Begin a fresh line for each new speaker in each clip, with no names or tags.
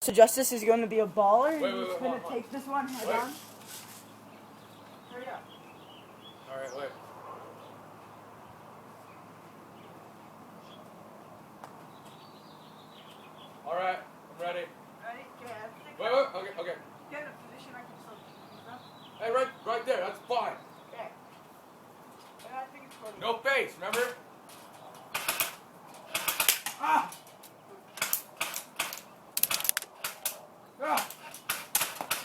So Justice is going to be a baller, and
Wait,
he's going to take this one head on. Hurry up.
Alright, wait. Alright, I'm ready.
Ready? Okay,
Wait, okay.
Get in a position I can still.
Hey, right there, that's fine.
Okay. And I think it's for
No face, remember? Ah! Ah!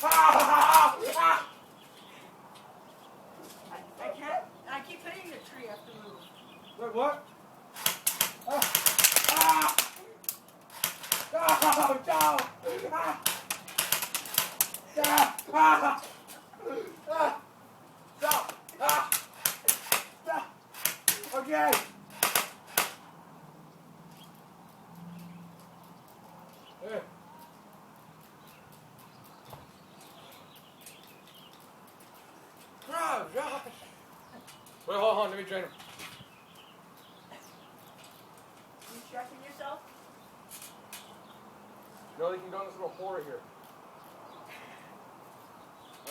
Ah! Ah!
I can't. I keep hitting the tree. I have to move.
Wait, what? Ah! Ah! No! No! Ah! Ah! Ah! Ah! Stop! Ah! Stop! Okay! Hey. Oh, gosh! Wait, hold on, let me train him.
You checking yourself?
No, they can go in this little hole right here.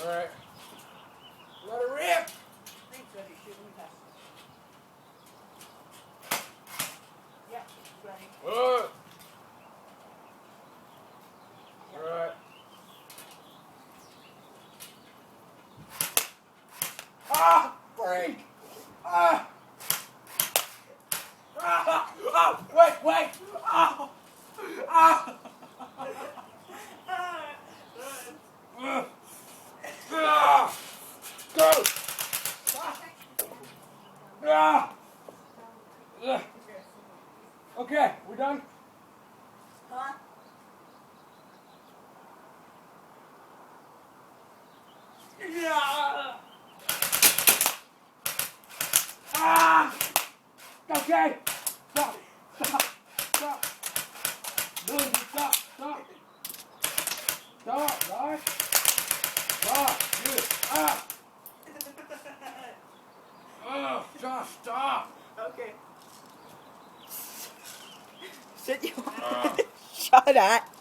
Alright. Let it rip!
Thanks, ready. Shoot me past. Yeah, ready.
Alright. Ah! Break! Ah! Ah! Ah! Wait! Ah! Ah! Go! Ah! Okay, we done?
Huh?
Yeah! Ah! Okay! Stop! Move, stop! Stop, right? Stop! Good. Ah! Oh, Josh, stop!
Okay. Sit you. Shut at.